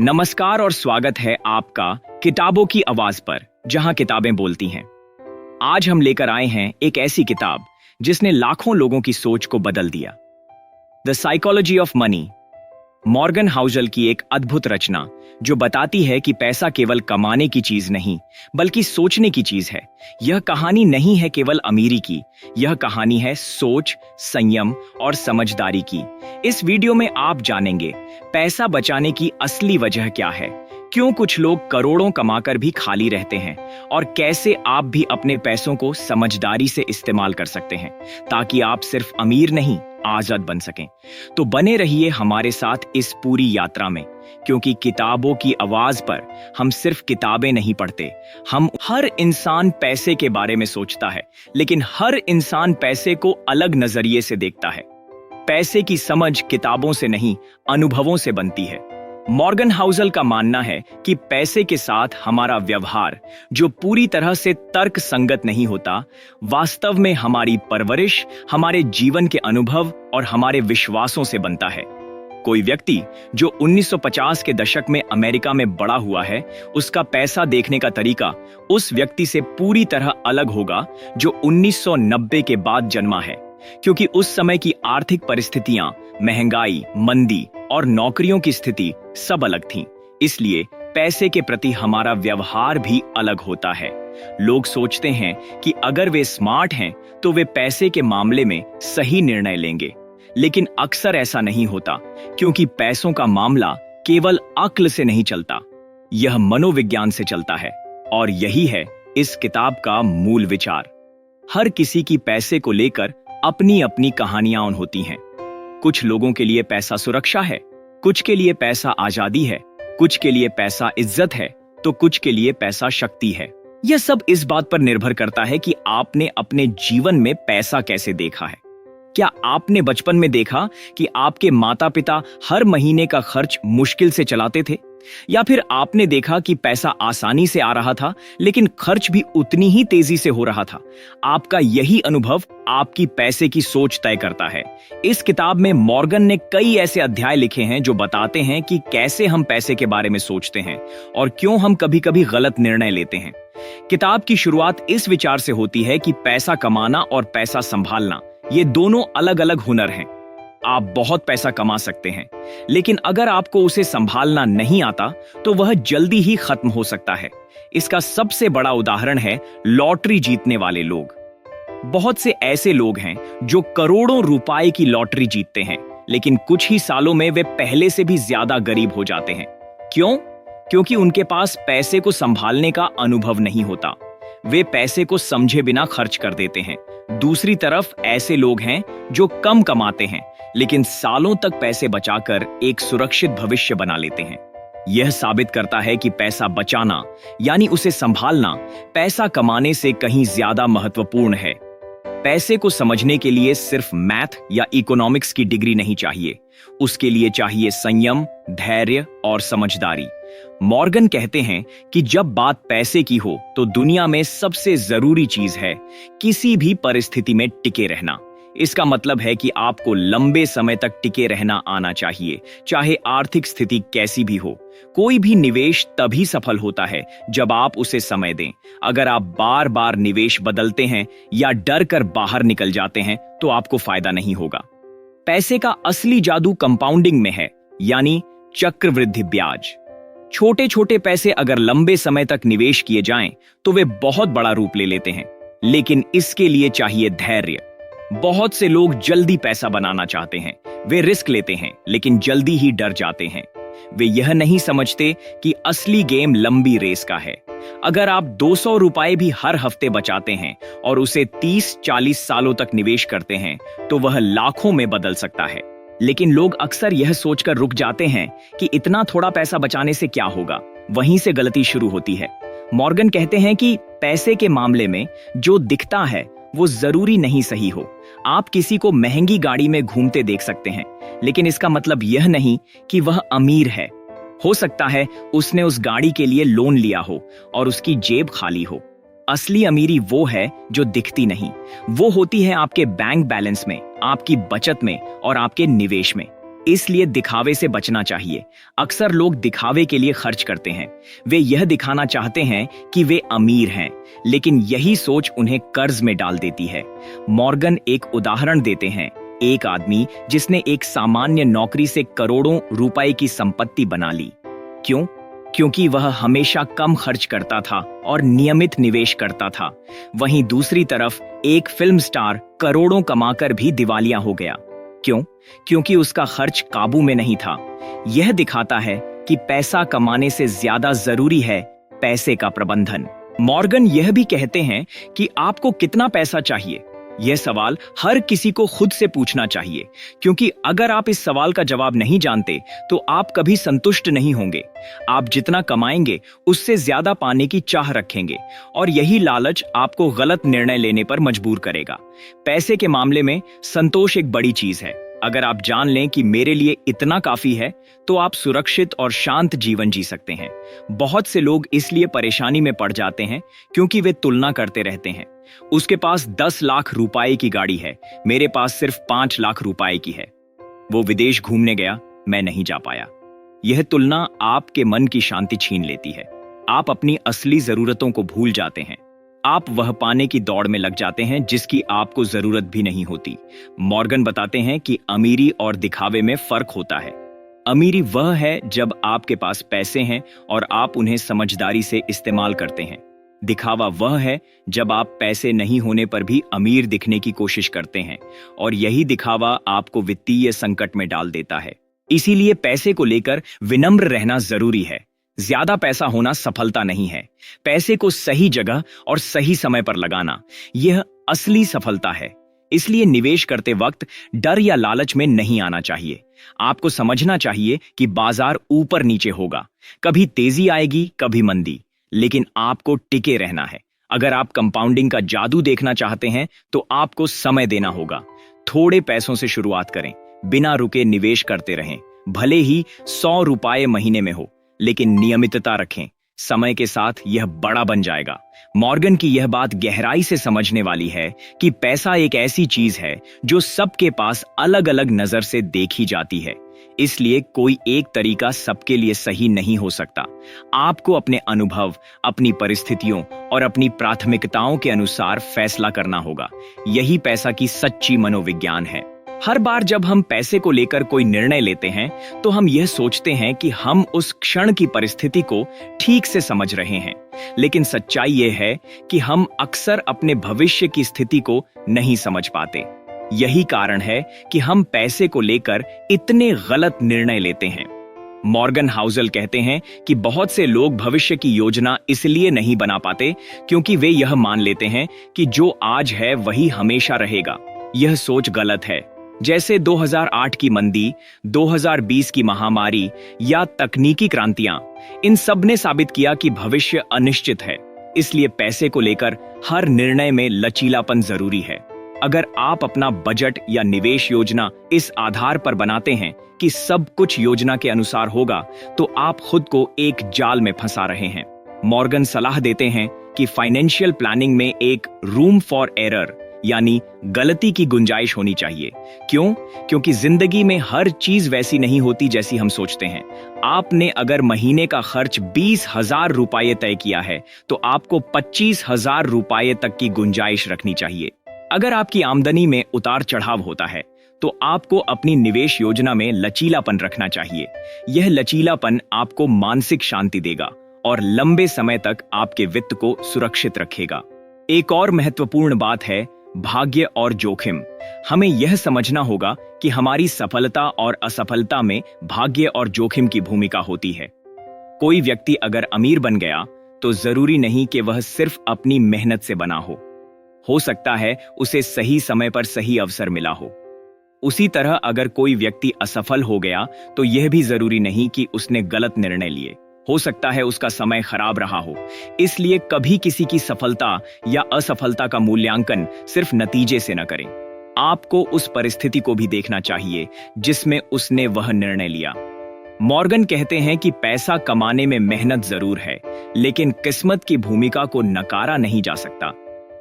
नमस्कार और स्वागत है आपका किताबों की आवाज पर, जहां किताबें बोलती हैं। आज हम लेकर आए हैं एक ऐसी किताब जिसने लाखों लोगों की सोच को बदल दिया। The psychology of money, Morgan Housel की एक अद्भुत रचना जो बताती है कि पैसा केवल कमाने की चीज नहीं बल्कि सोचने की चीज है। यह कहानी नहीं है केवल अमीरी की, यह कहानी है सोच, संयम और समझदारी की। इस वीडियो में आप जानेंगे पैसा बचाने की असली वजह क्या है, क्यों कुछ लोग करोड़ों कमाकर भी खाली रहते हैं और कैसे आप भी अपने पैसों को समझदारी से इस्तेमाल कर सकते हैं ताकि आप सिर्फ अमीर नहीं आजाद बन सकें। तो बने रहिए हमारे साथ इस पूरी यात्रा में, क्योंकि किताबों की आवाज पर हम सिर्फ किताबें नहीं पढ़ते। हर इंसान पैसे के बारे में सोचता है, लेकिन हर इंसान पैसे को अलग नजरिए से देखता है। पैसे की समझ किताबों से नहीं, अनुभवों से बनती है। मॉर्गन हाउसल का मानना है कि पैसे के साथ हमारा व्यवहार, जो पूरी तरह से तर्क संगत नहीं होता, वास्तव में हमारी परवरिश, हमारे जीवन के अनुभव और हमारे विश्वासों से बनता है। कोई व्यक्ति जो 1950 के दशक में अमेरिका में बड़ा हुआ है, उसका पैसा देखने का तरीका उस व्यक्ति से पूरी तरह अलग होगा जो 1990 के बाद जन्मा है, क्योंकि उस समय की आर्थिक परिस्थितियां, महंगाई, मंदी और नौकरियों की स्थिति सब अलग थीं। इसलिए पैसे के प्रति हमारा व्यवहार भी अलग होता है। लोग सोचते हैं कि अगर वे स्मार्ट हैं तो वे पैसे के मामले में सही निर्णय लेंगे, लेकिन अक्सर ऐसा नहीं होता, क्योंकि पैसों का मामला केवल अक्ल से नहीं चलता, यह मनोविज्ञान से चलता है। और यही है इस किताब का मूल विचार। हर किसी की पैसे को लेकर अपनी अपनी कहानियां होती हैं। कुछ लोगों के लिए पैसा सुरक्षा है, कुछ के लिए पैसा आजादी है, कुछ के लिए पैसा इज्जत है, तो कुछ के लिए पैसा शक्ति है। यह सब इस बात पर निर्भर करता है कि आपने अपने जीवन में पैसा कैसे देखा है। क्या आपने बचपन में देखा कि आपके माता पिता हर महीने का खर्च मुश्किल से चलाते थे, या फिर आपने देखा कि पैसा आसानी से आ रहा था लेकिन खर्च भी उतनी ही तेजी से हो रहा था? आपका यही अनुभव आपकी पैसे की सोच तय करता है। इस किताब में मॉर्गन ने कई ऐसे अध्याय लिखे हैं जो बताते हैं कि कैसे हम पैसे के बारे में सोचते हैं और क्यों हम कभी-कभी गलत निर्णय लेते हैं। किताब की शुरुआत इस विचार से होती है कि पैसा कमाना और पैसा संभालना, ये दोनों अलग अलग हुनर हैं। आप बहुत पैसा कमा सकते हैं, लेकिन अगर आपको उसे संभालना नहीं आता तो वह जल्दी ही खत्म हो सकता है। इसका सबसे बड़ा उदाहरण है लॉटरी जीतने वाले लोग। बहुत से ऐसे लोग हैं जो करोड़ों रुपए की लॉटरी जीतते हैं, लेकिन कुछ ही सालों में वे पहले से भी ज्यादा गरीब हो जाते हैं। क्यों? क्योंकि उनके पास पैसे को संभालने का अनुभव नहीं होता। वे पैसे को समझे बिना खर्च कर देते हैं। दूसरी तरफ ऐसे लोग हैं जो कम कमाते हैं, लेकिन सालों तक पैसे बचाकर एक सुरक्षित भविष्य बना लेते हैं। यह साबित करता है कि पैसा बचाना यानी उसे संभालना पैसा कमाने से कहीं ज्यादा महत्वपूर्ण है। पैसे को समझने के लिए सिर्फ मैथ या इकोनॉमिक्स की डिग्री नहीं चाहिए, उसके लिए चाहिए संयम, धैर्य और समझदारी। मॉर्गन कहते हैं कि जब बात पैसे की हो तो दुनिया में सबसे जरूरी चीज है किसी भी परिस्थिति में टिके रहना। इसका मतलब है कि आपको लंबे समय तक टिके रहना आना चाहिए, चाहे आर्थिक स्थिति कैसी भी हो। कोई भी निवेश तभी सफल होता है जब आप उसे समय दें। अगर आप बार बार निवेश बदलते हैं या डर कर बाहर निकल जाते हैं तो आपको फायदा नहीं होगा। पैसे का असली जादू कंपाउंडिंग में है, यानी चक्रवृद्धि ब्याज। छोटे छोटे पैसे अगर लंबे समय तक निवेश किए जाएं तो वे बहुत बड़ा रूप ले लेते हैं, लेकिन इसके लिए चाहिए धैर्य। बहुत से लोग जल्दी पैसा बनाना चाहते हैं, वे रिस्क लेते हैं लेकिन जल्दी ही डर जाते हैं। वे यह नहीं समझते कि असली गेम लंबी रेस का है। अगर आप 200 रुपए भी हर हफ्ते बचाते हैं और उसे 30-40 सालों तक निवेश करते हैं तो वह लाखों में बदल सकता है। लेकिन लोग अक्सर यह सोचकर रुक जाते हैं कि इतना थोड़ा पैसा बचाने से क्या होगा। वहीं से गलती शुरू होती है। मॉर्गन कहते हैं कि पैसे के मामले में जो दिखता है वो जरूरी नहीं सही हो। आप किसी को महंगी गाड़ी में घूमते देख सकते हैं, लेकिन इसका मतलब यह नहीं कि वह अमीर है। हो सकता है उसने उस गाड़ी के लिए लोन लिया हो और उसकी जेब खाली हो। असली अमीरी वो है जो दिखती नहीं, वो होती है आपके बैंक बैलेंस में, आपकी बचत में और आपके निवेश में। इसलिए दिखावे से बचना चाहिए। अक्सर लोग दिखावे के लिए खर्च करते हैं। वे यह दिखाना चाहते हैं कि वे अमीर हैं, लेकिन यही सोच उन्हें कर्ज में डाल देती है। मॉर्गन एक उदाहरण देते हैं, एक आदमी जिसने एक सामान्य नौकरी से करोड़ों रुपए की संपत्ति बना ली। क्यों? क्योंकि वह हमेशा कम खर्च करता था और नियमित निवेश करता था। वहीं दूसरी तरफ एक फिल्म स्टार करोड़ों कमाकर भी दिवालिया हो गया। क्यों? क्योंकि उसका खर्च काबू में नहीं था। यह दिखाता है कि पैसा कमाने से ज्यादा जरूरी है पैसे का प्रबंधन। मॉर्गन यह भी कहते हैं कि आपको कितना पैसा चाहिए, यह सवाल हर किसी को खुद से पूछना चाहिए, क्योंकि अगर आप इस सवाल का जवाब नहीं जानते तो आप कभी संतुष्ट नहीं होंगे। आप जितना कमाएंगे उससे ज्यादा पाने की चाह रखेंगे और यही लालच आपको गलत निर्णय लेने पर मजबूर करेगा। पैसे के मामले में संतोष एक बड़ी चीज है। अगर आप जान लें कि मेरे लिए इतना काफी है, तो आप सुरक्षित और शांत जीवन जी सकते हैं। बहुत से लोग इसलिए परेशानी में पड़ जाते हैं क्योंकि वे तुलना करते रहते हैं। उसके पास 10 लाख रुपए की गाड़ी है, मेरे पास सिर्फ 5 लाख रुपए की है। वो विदेश घूमने गया, मैं नहीं जा पाया। यह तुलना आपके मन की शांति छीन लेती है। आप अपनी असली जरूरतों को भूल जाते हैं। आप वह पाने की दौड़ में लग जाते हैं जिसकी आपको जरूरत भी नहीं होती। मॉर्गन बताते हैं कि अमीरी और दिखावे में फर्क होता है। अमीरी वह है जब आपके पास पैसे हैं और आप उन्हें समझदारी से इस्तेमाल करते हैं। दिखावा वह है जब आप पैसे नहीं होने पर भी अमीर दिखने की कोशिश करते हैं और यही दिखावा आपको वित्तीय संकट में डाल देता है। इसीलिए पैसे को लेकर विनम्र रहना जरूरी है। ज्यादा पैसा होना सफलता नहीं है। पैसे को सही जगह और सही समय पर लगाना, यह असली सफलता है। इसलिए निवेश करते वक्त डर या लालच में नहीं आना चाहिए। आपको समझना चाहिए कि बाजार ऊपर नीचे होगा, कभी तेजी आएगी, कभी मंदी, लेकिन आपको टिके रहना है। अगर आप कंपाउंडिंग का जादू देखना चाहते हैं तो आपको समय देना होगा। थोड़े पैसों से शुरुआत करें, बिना रुके निवेश करते रहें। भले ही 100 रुपए महीने में हो, लेकिन नियमितता रखें। समय के साथ यह बड़ा बन जाएगा। मॉर्गन की यह बात गहराई से समझने वाली है कि पैसा एक ऐसी चीज है जो सबके पास अलग अलग नजर से देखी जाती है। इसलिए कोई एक तरीका सबके लिए सही नहीं हो सकता। आपको अपने अनुभव, अपनी परिस्थितियों और अपनी प्राथमिकताओं के अनुसार फैसला करना होगा। यही पैसा की सच्ची मनोविज्ञान है। हर बार जब हम पैसे को लेकर कोई निर्णय लेते हैं तो हम यह सोचते हैं कि हम उस क्षण की परिस्थिति को ठीक से समझ रहे हैं, लेकिन सच्चाई यह है कि हम अक्सर अपने भविष्य की स्थिति को नहीं समझ पाते। यही कारण है कि हम पैसे को लेकर इतने गलत निर्णय लेते हैं। मॉर्गन हाउसल कहते हैं कि बहुत से लोग भविष्य की योजना इसलिए नहीं बना पाते क्योंकि वे यह मान लेते हैं कि जो आज है वही हमेशा रहेगा। यह सोच गलत है। जैसे 2008 की मंदी, 2020 की महामारी या तकनीकी क्रांतियां, इन सब ने साबित किया कि भविष्य अनिश्चित है। इसलिए पैसे को लेकर हर निर्णय में लचीलापन जरूरी है। अगर आप अपना बजट या निवेश योजना इस आधार पर बनाते हैं कि सब कुछ योजना के अनुसार होगा, तो आप खुद को एक जाल में फंसा रहे हैं। मॉर्गन सलाह देते हैं कि फाइनेंशियल प्लानिंग में एक रूम फॉर एरर यानी गलती की गुंजाइश होनी चाहिए। क्यों? क्योंकि जिंदगी में हर चीज वैसी नहीं होती जैसी हम सोचते हैं। आपने अगर महीने का खर्च 20,000 रुपए तय किया है तो आपको 25,000 रुपए तक की गुंजाइश रखनी चाहिए। अगर आपकी आमदनी में उतार चढ़ाव होता है तो आपको अपनी निवेश योजना में लचीलापन रखना चाहिए। यह लचीलापन आपको मानसिक शांति देगा और लंबे समय तक आपके वित्त को सुरक्षित रखेगा। एक और महत्वपूर्ण बात है भाग्य और जोखिम। हमें यह समझना होगा कि हमारी सफलता और असफलता में भाग्य और जोखिम की भूमिका होती है। कोई व्यक्ति अगर अमीर बन गया तो जरूरी नहीं कि वह सिर्फ अपनी मेहनत से बना हो सकता है उसे सही समय पर सही अवसर मिला हो। उसी तरह अगर कोई व्यक्ति असफल हो गया तो यह भी जरूरी नहीं कि उसने गलत निर्णय लिए। हो सकता है उसका समय खराब रहा हो। इसलिए कभी किसी की सफलता या असफलता का मूल्यांकन सिर्फ नतीजे से न करें। आपको उस परिस्थिति को भी देखना चाहिए जिसमें उसने वह निर्णय लिया। मॉर्गन कहते हैं कि पैसा कमाने में मेहनत जरूर है, लेकिन किस्मत की भूमिका को नकारा नहीं जा सकता।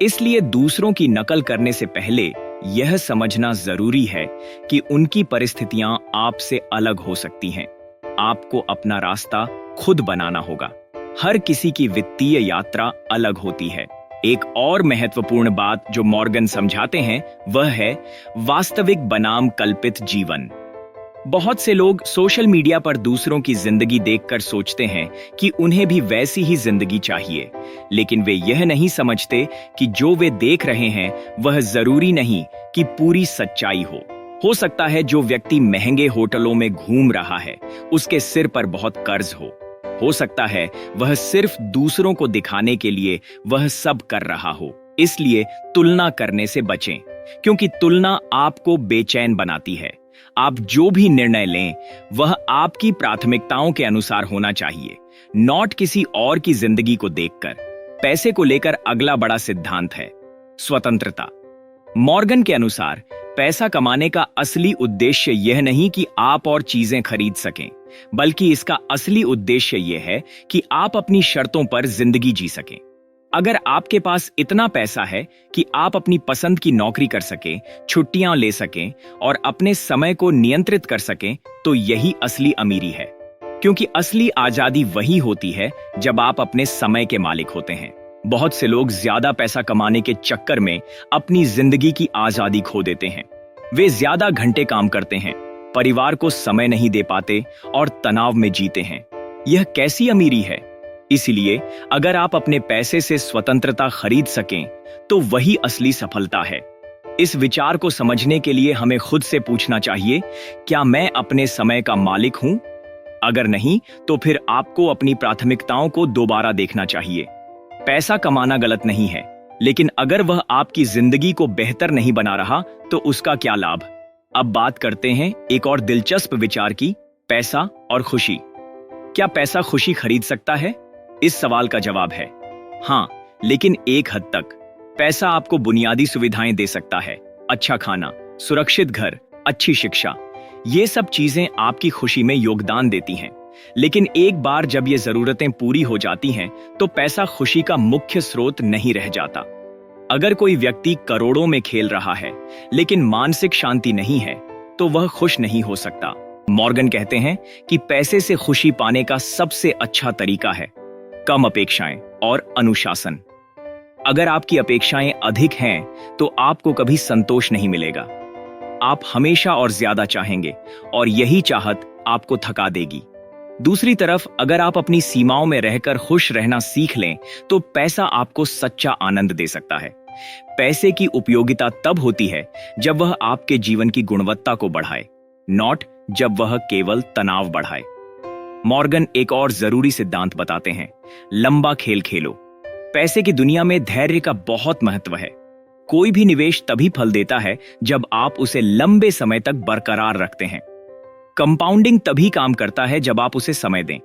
इसलिए दूसरों की नकल करने से पहले यह समझना जरूरी है कि उनकी परिस्थितियां आपसे अलग हो सकती हैं। आपको अपना रास्ता खुद बनाना होगा। हर किसी की वित्तीय यात्रा अलग होती है। एक और महत्वपूर्ण बात जो मॉर्गन समझाते हैं वह है वास्तविक बनाम कल्पित जीवन। बहुत से लोग सोशल मीडिया पर दूसरों की जिंदगी देखकर सोचते हैं कि उन्हें भी वैसी ही जिंदगी चाहिए, लेकिन वे यह नहीं समझते कि जो वे देख रहे हैं वह जरूरी नहीं कि पूरी सच्चाई हो सकता है जो व्यक्ति महंगे होटलों में घूम रहा है उसके सिर पर बहुत कर्ज हो सकता है वह सिर्फ दूसरों को दिखाने के लिए वह सब कर रहा हो। इसलिए तुलना करने से बचें, क्योंकि तुलना आपको बेचैन बनाती है। आप जो भी निर्णय लें वह आपकी प्राथमिकताओं के अनुसार होना चाहिए, नॉट किसी और की जिंदगी को देखकर। पैसे को लेकर अगला बड़ा सिद्धांत है स्वतंत्रता। मॉर्गन के अनुसार पैसा कमाने का असली उद्देश्य यह नहीं कि आप और चीजें खरीद सकें, बल्कि इसका असली उद्देश्य यह है कि आप अपनी शर्तों पर जिंदगी जी सकें। अगर आपके पास इतना पैसा है कि आप अपनी पसंद की नौकरी कर सकें, छुट्टियां ले सकें और अपने समय को नियंत्रित कर सकें, तो यही असली अमीरी है। क्योंकि असली आजादी वही होती है जब आप अपने समय के मालिक होते हैं। बहुत से लोग ज्यादा पैसा कमाने के चक्कर में अपनी जिंदगी की आजादी खो देते हैं। वे ज्यादा घंटे काम करते हैं, परिवार को समय नहीं दे पाते और तनाव में जीते हैं। यह कैसी अमीरी है? इसलिए अगर आप अपने पैसे से स्वतंत्रता खरीद सकें तो वही असली सफलता है। इस विचार को समझने के लिए हमें खुद से पूछना चाहिए, क्या मैं अपने समय का मालिक हूं? अगर नहीं, तो फिर आपको अपनी प्राथमिकताओं को दोबारा देखना चाहिए। पैसा कमाना गलत नहीं है, लेकिन अगर वह आपकी जिंदगी को बेहतर नहीं बना रहा तो उसका क्या लाभ? अब बात करते हैं एक और दिलचस्प विचार की, पैसा और खुशी। क्या पैसा खुशी खरीद सकता है? इस सवाल का जवाब है हां, लेकिन एक हद तक। पैसा आपको बुनियादी सुविधाएं दे सकता है, अच्छा खाना, सुरक्षित घर, अच्छी शिक्षा। ये सब चीजें आपकी खुशी में योगदान देती हैं। लेकिन एक बार जब ये जरूरतें पूरी हो जाती हैं तो पैसा खुशी का मुख्य स्रोत नहीं रह जाता। अगर कोई व्यक्ति करोड़ों में खेल रहा है लेकिन मानसिक शांति नहीं है तो वह खुश नहीं हो सकता। मॉर्गन कहते हैं कि पैसे से खुशी पाने का सबसे अच्छा तरीका है कम अपेक्षाएं और अनुशासन। अगर आपकी अपेक्षाएं अधिक हैं तो आपको कभी संतोष नहीं मिलेगा। आप हमेशा और ज्यादा चाहेंगे और यही चाहत आपको थका देगी। दूसरी तरफ अगर आप अपनी सीमाओं में रहकर खुश रहना सीख लें तो पैसा आपको सच्चा आनंद दे सकता है। पैसे की उपयोगिता तब होती है जब वह आपके जीवन की गुणवत्ता को बढ़ाए, नॉट जब वह केवल तनाव बढ़ाए। मॉर्गन एक और जरूरी सिद्धांत बताते हैं, लंबा खेल खेलो। पैसे की दुनिया में धैर्य का बहुत महत्व है। कोई भी निवेश तभी फल देता है जब आप उसे लंबे समय तक बरकरार रखते हैं। कंपाउंडिंग तभी काम करता है जब आप उसे समय दें।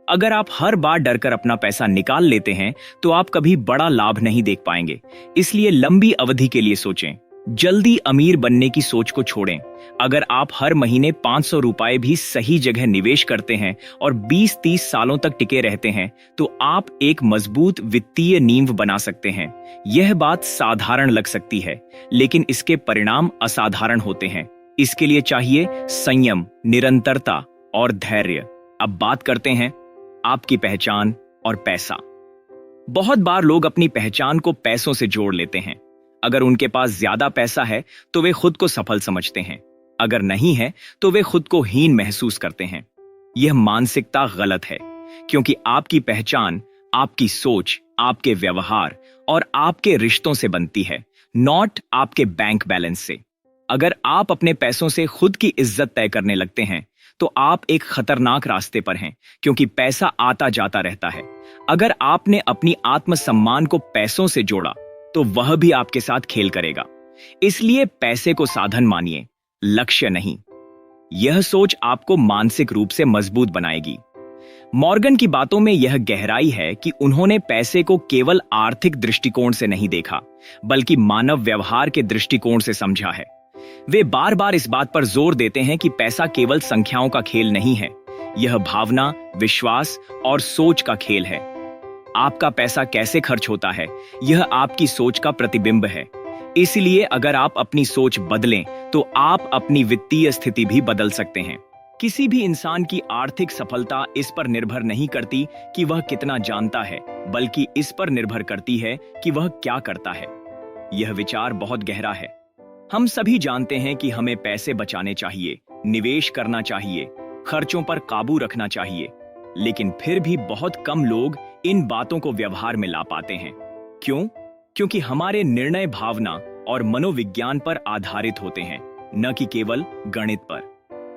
अगर आप हर बार डरकर अपना पैसा निकाल लेते हैं तो आप कभी बड़ा लाभ नहीं देख पाएंगे। इसलिए लंबी अवधि के लिए सोचें, जल्दी अमीर बनने की सोच को छोड़ें। अगर आप हर महीने 500 रुपए भी सही जगह निवेश करते हैं और 20-30 सालों तक टिके रहते हैं तो आप एक मजबूत वित्तीय नींव बना सकते हैं। यह बात साधारण लग सकती है, लेकिन इसके परिणाम असाधारण होते हैं। इसके लिए चाहिए संयम, निरंतरता और धैर्य। अब बात करते हैं आपकी पहचान और पैसा। बहुत बार लोग अपनी पहचान को पैसों से जोड़ लेते हैं। अगर उनके पास ज्यादा पैसा है तो वे खुद को सफल समझते हैं, अगर नहीं है तो वे खुद को हीन महसूस करते हैं। यह मानसिकता गलत है, क्योंकि आपकी पहचान आपकी सोच, आपके व्यवहार और आपके रिश्तों से बनती है, नॉट आपके बैंक बैलेंस से। अगर आप अपने पैसों से खुद की इज्जत तय करने लगते हैं तो आप एक खतरनाक रास्ते पर हैं, क्योंकि पैसा आता जाता रहता है। अगर आपने अपनी आत्मसम्मान को पैसों से जोड़ा तो वह भी आपके साथ खेल करेगा। इसलिए पैसे को साधन मानिए, लक्ष्य नहीं। यह सोच आपको मानसिक रूप से मजबूत बनाएगी। मॉर्गन की बातों में यह गहराई है कि उन्होंने पैसे को केवल आर्थिक दृष्टिकोण से नहीं देखा, बल्कि मानव व्यवहार के दृष्टिकोण से समझा है। वे बार बार इस बात पर जोर देते हैं कि पैसा केवल संख्याओं का खेल नहीं है, यह भावना, विश्वास और सोच का खेल है। आपका पैसा कैसे खर्च होता है, यह आपकी सोच का प्रतिबिंब है। इसलिए अगर आप अपनी सोच बदलें तो आप अपनी वित्तीय स्थिति भी बदल सकते हैं। किसी भी इंसान की आर्थिक सफलता इस पर निर्भर नहीं करती कि वह कितना जानता है, बल्कि इस पर निर्भर करती है कि वह क्या करता है। यह विचार बहुत गहरा है। हम सभी जानते हैं कि हमें पैसे बचाने चाहिए, निवेश करना चाहिए, खर्चों पर काबू रखना चाहिए, लेकिन फिर भी बहुत कम लोग इन बातों को व्यवहार में ला पाते हैं। क्यों? क्योंकि हमारे निर्णय भावना और मनोविज्ञान पर आधारित होते हैं, न कि केवल गणित पर।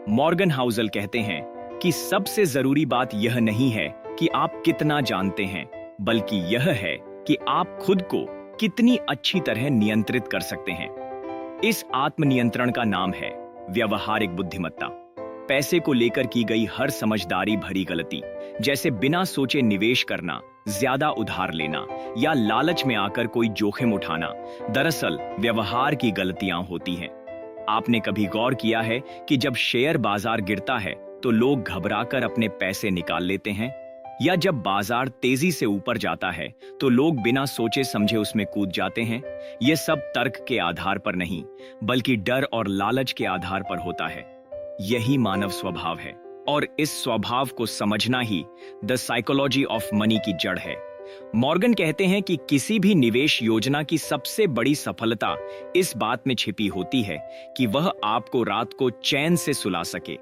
मॉर्गन हाउसल कहते हैं कि सबसे जरूरी बात यह नहीं है कि आप कितना जानते हैं, बल्कि यह है कि आप खुद को कितनी अच्छी तरह नियंत्रित कर सकते हैं। इस आत्मनियंत्रण का नाम है व्यावहारिक बुद्धिमत्ता। पैसे को लेकर की गई हर समझदारी भरी गलती, जैसे बिना सोचे निवेश करना, ज्यादा उधार लेना या लालच में आकर कोई जोखिम उठाना, दरअसल व्यवहार की गलतियां होती हैं। आपने कभी गौर किया है कि जब शेयर बाजार गिरता है तो लोग घबराकर अपने पैसे निकाल लेते हैं, या जब बाजार तेजी से ऊपर जाता है तो लोग बिना सोचे समझे उसमें कूद जाते हैं? यह सब तर्क के आधार पर नहीं, बल्कि डर और लालच के आधार पर होता है। यही मानव स्वभाव है, और इस स्वभाव को समझना ही द साइकोलॉजी ऑफ मनी की जड़ है। मॉर्गन कहते हैं कि किसी भी निवेश योजना की सबसे बड़ी सफलता इस बात में छिपी होती है कि वह आपको रात को चैन से सुला सके।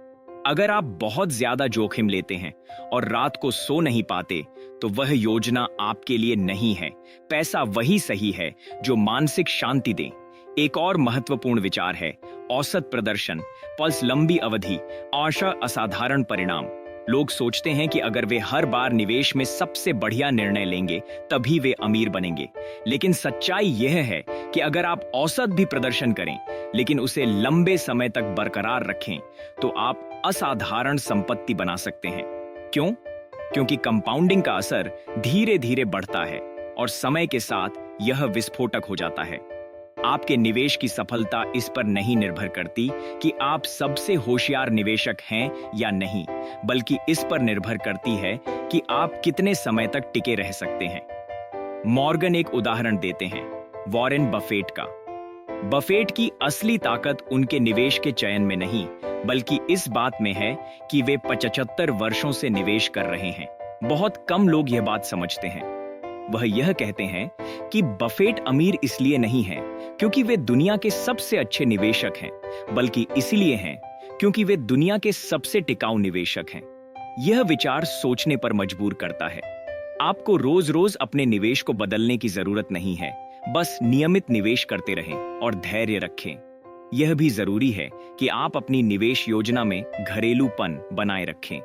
अगर आप बहुत ज्यादा जोखिम लेते हैं और रात को सो नहीं पाते, तो वह योजना आपके लिए नहीं है। पैसा वही सही है जो मानसिक शांति दे। एक और महत्वपूर्ण विचार है औसत प्रदर्शन, पल्स, लंबी अवधि, आशा, असाधारण परिणाम। लोग सोचते हैं कि अगर वे हर बार निवेश में सबसे बढ़िया निर्णय लेंगे तभी वे अमीर बनेंगे, लेकिन सच्चाई यह है कि अगर आप औसत भी प्रदर्शन करें लेकिन उसे लंबे समय तक बरकरार रखें तो आप असाधारण संपत्ति बना सकते हैं। क्यों? क्योंकि कंपाउंडिंग का असर धीरे धीरे बढ़ता है और समय के साथ यह विस्फोटक हो जाता है। आपके निवेश की सफलता इस पर नहीं निर्भर करती कि आप सबसे होशियार निवेशक हैं या नहीं, बल्कि इस पर निर्भर करती है कि आप कितने समय तक टिके रह सकते हैं। मॉर्गन एक उदाहरण देते हैं, वॉरेन बफेट का। बफेट की असली ताकत उनके निवेश के चयन में नहीं, बल्कि इस बात में है कि वे 75 वर्षों से निवेश कर रहे हैं। बहुत कम लोग यह बात समझते हैं। वह यह कहते हैं कि बफेट अमीर इसलिए नहीं है क्योंकि वे दुनिया के सबसे अच्छे निवेशक हैं, बल्कि इसलिए हैं क्योंकि वे दुनिया के सबसे टिकाऊ निवेशक हैं। यह विचार सोचने पर मजबूर करता है। आपको रोज रोज अपने निवेश को बदलने की जरूरत नहीं है, बस नियमित निवेश करते रहें और धैर्य रखें। यह भी जरूरी है कि आप अपनी निवेश योजना में घरेलूपन बनाए रखें।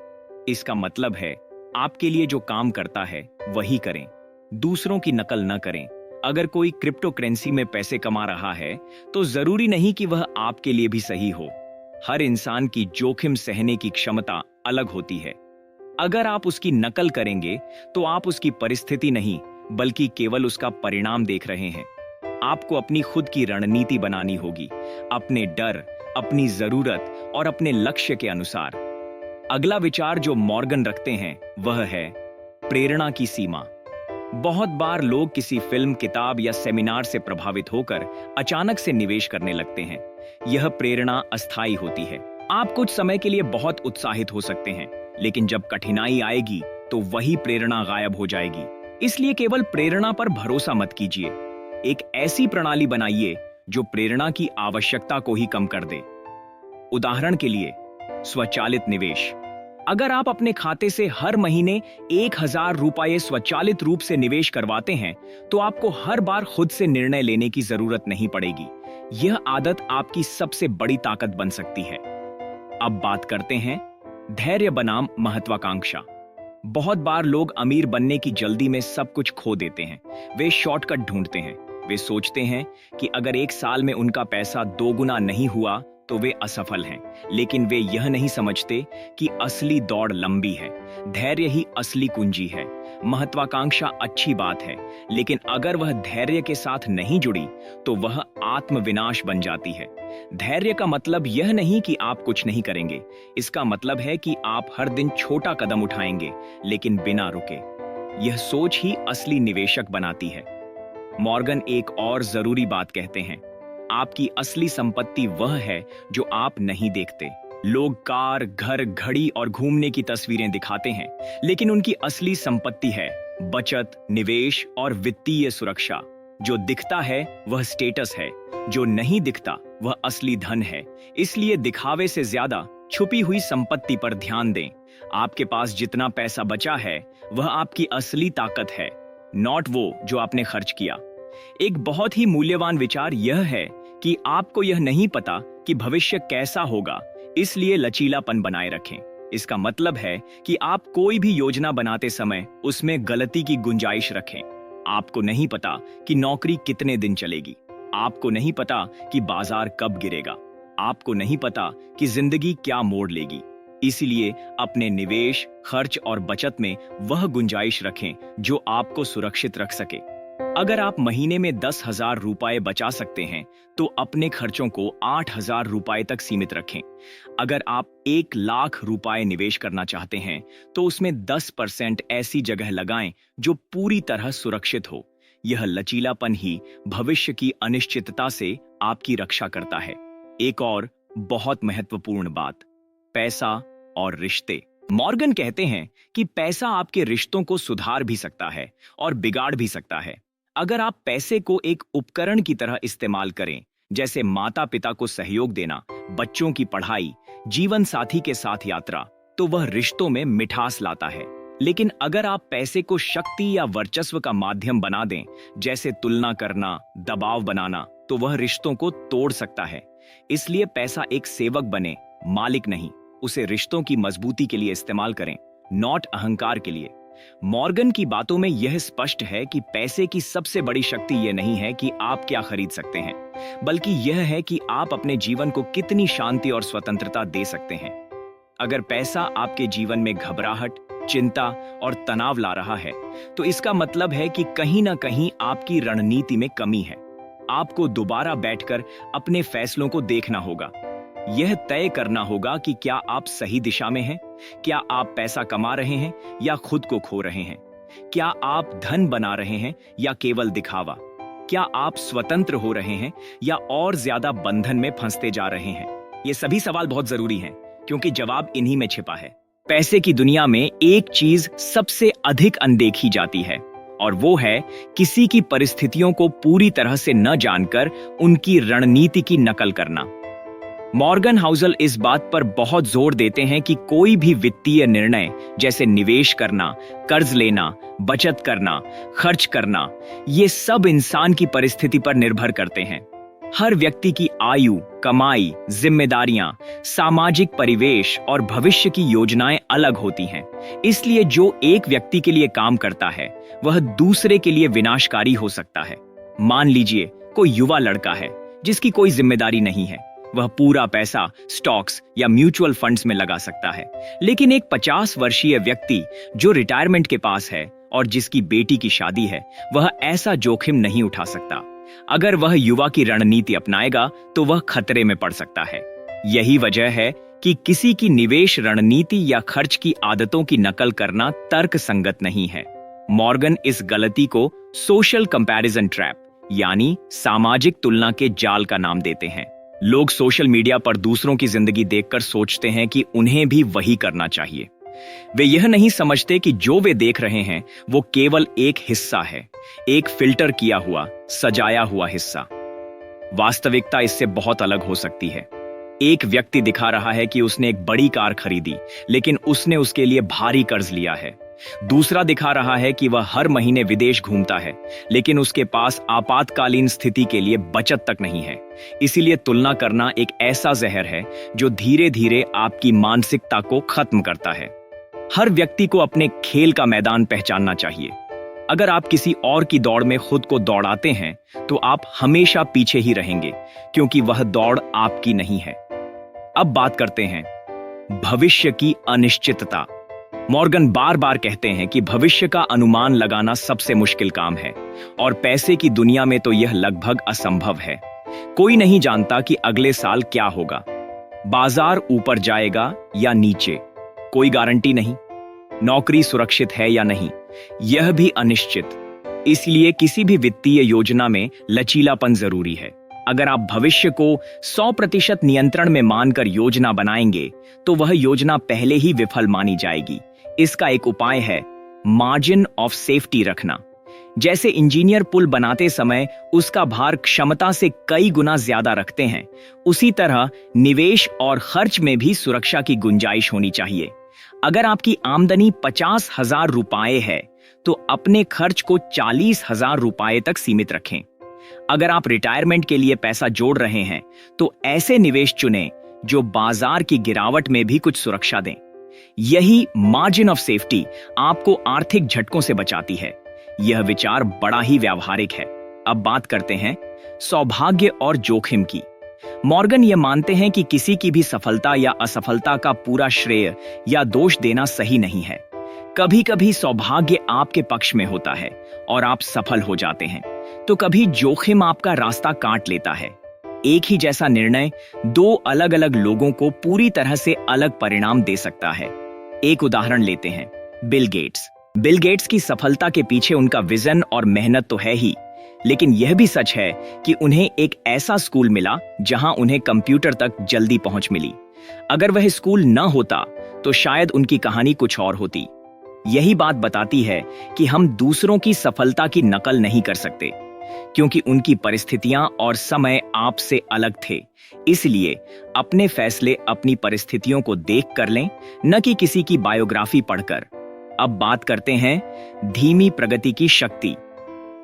इसका मतलब है आपके लिए जो काम करता है वही करें, दूसरों की नकल न करें। अगर कोई क्रिप्टो करेंसी में पैसे कमा रहा है तो जरूरी नहीं कि वह आपके लिए भी सही हो। हर इंसान की जोखिम सहने की क्षमता अलग होती है। अगर आप उसकी नकल करेंगे तो आप उसकी परिस्थिति नहीं, बल्कि केवल उसका परिणाम देख रहे हैं। आपको अपनी खुद की रणनीति बनानी होगी, अपने डर, अपनी जरूरत और अपने लक्ष्य के अनुसार। अगला विचार जो मॉर्गन रखते हैं वह है प्रेरणा की सीमा। बहुत बार लोग किसी फिल्म, किताब या सेमिनार से प्रभावित होकर अचानक से निवेश करने लगते हैं। यह प्रेरणा अस्थायी होती है। आप कुछ समय के लिए बहुत उत्साहित हो सकते हैं, लेकिन जब कठिनाई आएगी तो वही प्रेरणा गायब हो जाएगी। इसलिए केवल प्रेरणा पर भरोसा मत कीजिए। एक ऐसी प्रणाली बनाइए जो प्रेरणा की आवश्यकता को ही कम कर दे। उदाहरण के लिए, स्वचालित निवेश। अगर आप अपने खाते से हर महीने 1000 रुपये स्वचालित रूप से निवेश करवाते हैं तो आपको हर बार खुद से निर्णय लेने की जरूरत नहीं पड़ेगी। यह आदत आपकी सबसे बड़ी ताकत बन सकती है। अब बात करते हैं धैर्य बनाम महत्वाकांक्षा। बहुत बार लोग अमीर बनने की जल्दी में सब कुछ खो देते हैं। वे शॉर्टकट ढूंढते हैं। वे सोचते हैं कि अगर 1 साल में उनका पैसा 2 गुना नहीं हुआ तो वे असफल हैं, लेकिन वे यह नहीं समझते कि असली दौड़ लंबी है। धैर्य ही असली कुंजी है। महत्वाकांक्षा अच्छी बात है, लेकिन अगर वह धैर्य के साथ नहीं जुड़ी तो वह आत्मविनाश बन जाती है। धैर्य का मतलब यह नहीं कि आप कुछ नहीं करेंगे। इसका मतलब है कि आप हर दिन छोटा कदम उठाएंगे, लेकिन बिना रुके। यह सोच ही असली निवेशक बनाती है। मॉर्गन एक और जरूरी बात कहते हैं, आपकी असली संपत्ति वह है जो आप नहीं देखते। लोग कार, घर, घड़ी और घूमने की तस्वीरें दिखाते हैं, लेकिन उनकी असली संपत्ति है बचत, निवेश और वित्तीय सुरक्षा। जो दिखता है वह स्टेटस है, जो नहीं दिखता वह असली धन है। इसलिए दिखावे से ज्यादा छुपी हुई संपत्ति पर ध्यान दें। आपके पास जितना पैसा बचा है वह आपकी असली ताकत है, नॉट वो जो आपने खर्च किया। एक बहुत ही मूल्यवान विचार यह है कि आपको यह नहीं पता कि भविष्य कैसा होगा, इसलिए लचीलापन बनाए रखें। इसका मतलब है कि आप कोई भी योजना बनाते समय उसमें गलती की गुंजाइश रखें। आपको नहीं पता कि नौकरी कितने दिन चलेगी, आपको नहीं पता कि बाजार कब गिरेगा, आपको नहीं पता कि जिंदगी क्या मोड़ लेगी। इसीलिए अपने निवेश, खर्च और बचत में वह गुंजाइश रखें जो आपको सुरक्षित रख सके। अगर आप महीने में 10,000 रुपए बचा सकते हैं तो अपने खर्चों को 8,000 रुपए तक सीमित रखें। अगर आप 1,00,000 रुपए निवेश करना चाहते हैं तो उसमें 10% ऐसी जगह लगाएं जो पूरी तरह सुरक्षित हो। यह लचीलापन ही भविष्य की अनिश्चितता से आपकी रक्षा करता है। एक और बहुत महत्वपूर्ण बात, पैसा और रिश्ते। मॉर्गन कहते हैं कि पैसा आपके रिश्तों को सुधार भी सकता है और बिगाड़ भी सकता है। अगर आप पैसे को एक उपकरण की तरह इस्तेमाल करें, जैसे माता पिता को सहयोग देना, बच्चों की पढ़ाई, जीवन साथी के साथ यात्रा, तो वह रिश्तों में मिठास लाता है। लेकिन अगर आप पैसे को शक्ति या वर्चस्व का माध्यम बना दें, जैसे तुलना करना, दबाव बनाना, तो वह रिश्तों को तोड़ सकता है। इसलिए पैसा एक सेवक बने, मालिक नहीं। उसे रिश्तों की मजबूती के लिए इस्तेमाल करें, नॉट अहंकार के लिए। मॉर्गन की बातों में यह स्पष्ट है कि पैसे की सबसे बड़ी शक्ति यह नहीं है कि आप क्या खरीद सकते हैं, बल्कि यह है कि आप अपने जीवन को कितनी शांति और स्वतंत्रता दे सकते हैं। अगर पैसा आपके जीवन में घबराहट, चिंता और तनाव ला रहा है, तो इसका मतलब है कि कहीं ना कहीं आपकी रणनीति में कमी है। आपको दोबारा बैठकर अपने फैसलों को देखना होगा। यह तय करना होगा कि क्या आप सही दिशा में हैं, क्या आप पैसा कमा रहे हैं या खुद को खो रहे हैं, क्या आप धन बना रहे हैं या केवल दिखावा, क्या आप स्वतंत्र हो रहे हैं या और ज्यादा बंधन में फंसते जा रहे हैं। ये सभी सवाल बहुत जरूरी हैं, क्योंकि जवाब इन्हीं में छिपा है। पैसे की दुनिया में एक चीज सबसे अधिक अनदेखी जाती है, और वो है किसी की परिस्थितियों को पूरी तरह से न जानकर उनकी रणनीति की नकल करना। मॉर्गन हाउसल इस बात पर बहुत जोर देते हैं कि कोई भी वित्तीय निर्णय, जैसे निवेश करना, कर्ज लेना, बचत करना, खर्च करना, ये सब इंसान की परिस्थिति पर निर्भर करते हैं। हर व्यक्ति की आयु, कमाई, जिम्मेदारियां, सामाजिक परिवेश और भविष्य की योजनाएं अलग होती हैं। इसलिए जो एक व्यक्ति के लिए काम करता है वह दूसरे के लिए विनाशकारी हो सकता है। मान लीजिए कोई युवा लड़का है जिसकी कोई जिम्मेदारी नहीं है, वह पूरा पैसा स्टॉक्स या म्यूचुअल फंड्स में लगा सकता है। लेकिन एक 50 वर्षीय व्यक्ति जो रिटायरमेंट के पास है और जिसकी बेटी की शादी है, वह ऐसा जोखिम नहीं उठा सकता। अगर वह युवा की रणनीति अपनाएगा तो वह खतरे में पड़ सकता है। यही वजह है कि किसी की निवेश रणनीति या खर्च की आदतों की नकल करना तर्क संगत नहीं है। मॉर्गन इस गलती को सोशल कंपैरिजन ट्रैप, यानी सामाजिक तुलना के जाल का नाम देते हैं। लोग सोशल मीडिया पर दूसरों की जिंदगी देखकर सोचते हैं कि उन्हें भी वही करना चाहिए। वे यह नहीं समझते कि जो वे देख रहे हैं वो केवल एक हिस्सा है, एक फिल्टर किया हुआ, सजाया हुआ हिस्सा। वास्तविकता इससे बहुत अलग हो सकती है। एक व्यक्ति दिखा रहा है कि उसने एक बड़ी कार खरीदी, लेकिन उसने उसके लिए भारी कर्ज लिया है। दूसरा दिखा रहा है कि वह हर महीने विदेश घूमता है, लेकिन उसके पास आपातकालीन स्थिति के लिए बचत तक नहीं है। इसीलिए तुलना करना एक ऐसा जहर है जो धीरे धीरे आपकी मानसिकता को खत्म करता है। हर व्यक्ति को अपने खेल का मैदान पहचानना चाहिए। अगर आप किसी और की दौड़ में खुद को दौड़ाते हैं तो आप हमेशा पीछे ही रहेंगे, क्योंकि वह दौड़ आपकी नहीं है। अब बात करते हैं भविष्य की अनिश्चितता। मॉर्गन बार बार कहते हैं कि भविष्य का अनुमान लगाना सबसे मुश्किल काम है, और पैसे की दुनिया में तो यह लगभग असंभव है। कोई नहीं जानता कि अगले साल क्या होगा। बाजार ऊपर जाएगा या नीचे, कोई गारंटी नहीं। नौकरी सुरक्षित है या नहीं, यह भी अनिश्चित। इसलिए किसी भी वित्तीय योजना में लचीलापन जरूरी है। अगर आप भविष्य को 100% नियंत्रण में मानकर योजना बनाएंगे तो वह योजना पहले ही विफल मानी जाएगी। इसका एक उपाय है मार्जिन ऑफ सेफ्टी रखना। जैसे इंजीनियर पुल बनाते समय उसका भार क्षमता से कई गुना ज्यादा रखते हैं, उसी तरह निवेश और खर्च में भी सुरक्षा की गुंजाइश होनी चाहिए। अगर आपकी आमदनी 50,000 रुपए है तो अपने खर्च को 40,000 रुपए तक सीमित रखें। अगर आप रिटायरमेंट के लिए पैसा जोड़ रहे हैं तो ऐसे निवेश चुनें जो बाजार की गिरावट में भी कुछ सुरक्षा दें। यही मार्जिन ऑफ सेफ्टी आपको आर्थिक झटकों से बचाती है। यह विचार बड़ा ही व्यावहारिक है। अब बात करते हैं सौभाग्य और जोखिम की। मॉर्गन यह मानते हैं कि किसी की भी सफलता या असफलता का पूरा श्रेय या दोष देना सही नहीं है। कभी कभी सौभाग्य आपके पक्ष में होता है और आप सफल हो जाते हैं, तो कभी जोखिम आपका रास्ता काट लेता है। एक ही जैसा निर्णय दो अलग अलग लोगों को पूरी तरह से अलग परिणाम दे सकता है। एक उदाहरण लेते हैं, बिल गेट्स। बिल गेट्स की सफलता के पीछे उनका विजन और मेहनत तो है ही, लेकिन यह भी सच है कि उन्हें एक ऐसा स्कूल मिला जहां उन्हें कंप्यूटर तक जल्दी पहुंच मिली। अगर वह स्कूल न होता तो शायद उनकी कहानी कुछ और होती। यही बात बताती है कि हम दूसरों की सफलता की नकल नहीं कर सकते, क्योंकि उनकी परिस्थितियां और समय आपसे अलग थे। इसलिए अपने फैसले अपनी परिस्थितियों को देख कर लें, न कि किसी की बायोग्राफी पढ़कर। अब बात करते हैं धीमी प्रगति की शक्ति।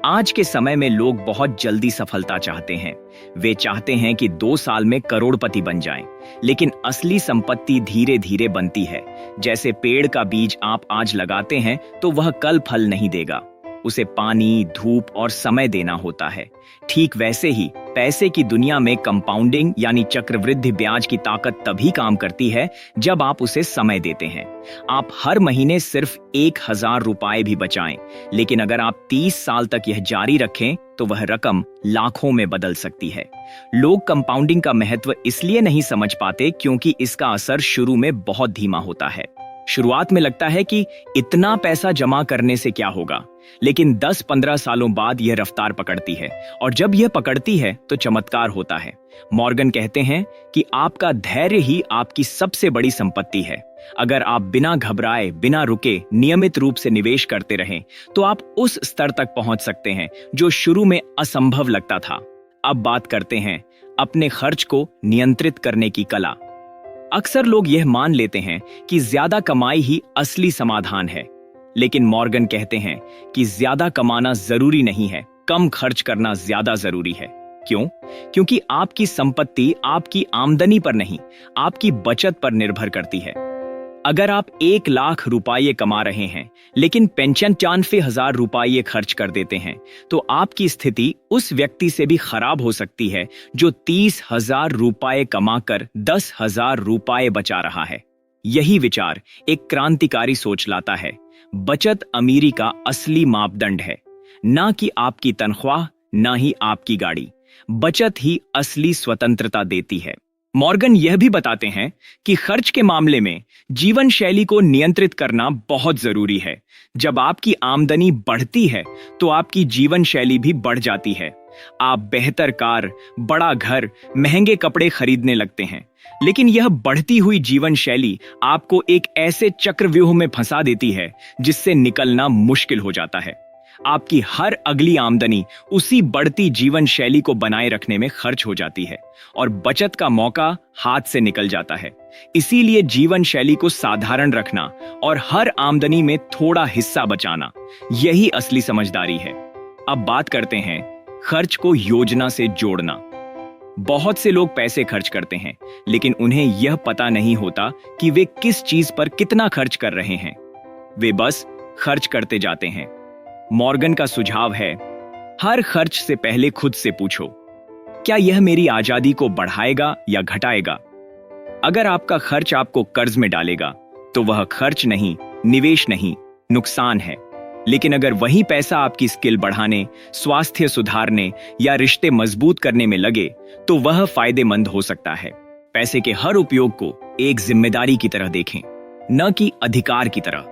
आज के समय में लोग बहुत जल्दी सफलता चाहते हैं। वे चाहते हैं कि 2 साल में करोड़पति बन जाएं, लेकिन असली संपत्ति धीरे धीरे बनती है। जैसे पेड़ का बीज आप आज लगाते हैं तो वह कल फल नहीं देगा, उसे पानी, धूप और समय देना होता है। ठीक वैसे ही पैसे की दुनिया में कंपाउंडिंग यानी चक्रवृद्धि ब्याज की ताकत तभी काम करती है जब आप उसे समय देते हैं। आप हर महीने सिर्फ 1,000 रुपए भी बचाएं, लेकिन अगर आप 30 साल तक यह जारी रखें तो वह रकम लाखों में बदल सकती है। लोग कंपाउंडिंग का महत्व इसलिए नहीं समझ पाते क्योंकि इसका असर शुरू में बहुत धीमा होता है। शुरुआत में लगता है कि इतना पैसा जमा करने से क्या होगा, लेकिन 10-15 सालों बाद यह रफ्तार पकड़ती है, और जब यह पकड़ती है तो चमत्कार होता है। मॉर्गन कहते हैं कि आपका धैर्य ही आपकी सबसे बड़ी संपत्ति है। अगर आप बिना घबराए, बिना रुके नियमित रूप से निवेश करते रहें तो आप उस स्तर तक पहुंच सकते हैं जो शुरू में असंभव लगता था। अब बात करते हैं अपने खर्च को नियंत्रित करने की कला। अक्सर लोग यह मान लेते हैं कि ज्यादा कमाई ही असली समाधान है, लेकिन मॉर्गन कहते हैं कि ज्यादा कमाना जरूरी नहीं है, कम खर्च करना ज्यादा जरूरी है। क्यों? क्योंकि आपकी संपत्ति आपकी आमदनी पर नहीं, आपकी बचत पर निर्भर करती है। अगर आप 1 लाख रुपये कमा रहे हैं लेकिन 95,000 रुपये खर्च कर देते हैं तो आपकी स्थिति उस व्यक्ति से भी खराब हो सकती है जो 30,000 रुपये कमाकर 10,000 रुपये बचा रहा है। यही विचार एक क्रांतिकारी सोच लाता है। बचत अमीरी का असली मापदंड है, ना कि आपकी तनख्वाह, ना ही आपकी गाड़ी। बचत ही असली स्वतंत्रता देती है। मॉर्गन यह भी बताते हैं कि खर्च के मामले में जीवन शैली को नियंत्रित करना बहुत जरूरी है। जब आपकी आमदनी बढ़ती है तो आपकी जीवन शैली भी बढ़ जाती है। आप बेहतर कार, बड़ा घर, महंगे कपड़े खरीदने लगते हैं, लेकिन यह बढ़ती हुई जीवन शैली आपको एक ऐसे चक्रव्यूह में फंसा देती है जिससे निकलना मुश्किल हो जाता है। आपकी हर अगली आमदनी उसी बढ़ती जीवन शैली को बनाए रखने में खर्च हो जाती है और बचत का मौका हाथ से निकल जाता है। इसीलिए जीवन शैली को साधारण रखना और हर आमदनी में थोड़ा हिस्सा बचाना, यही असली समझदारी है। अब बात करते हैं खर्च को योजना से जोड़ना। बहुत से लोग पैसे खर्च करते हैं, लेकिन उन्हें यह पता नहीं होता कि वे किस चीज पर कितना खर्च कर रहे हैं। वे बस खर्च करते जाते हैं। मॉर्गन का सुझाव है, हर खर्च से पहले खुद से पूछो, क्या यह मेरी आजादी को बढ़ाएगा या घटाएगा? अगर आपका खर्च आपको कर्ज में डालेगा तो वह खर्च नहीं, निवेश नहीं, नुकसान है। लेकिन अगर वही पैसा आपकी स्किल बढ़ाने, स्वास्थ्य सुधारने या रिश्ते मजबूत करने में लगे तो वह फायदेमंद हो सकता है। पैसे के हर उपयोग को एक जिम्मेदारी की तरह देखें, न कि अधिकार की तरह।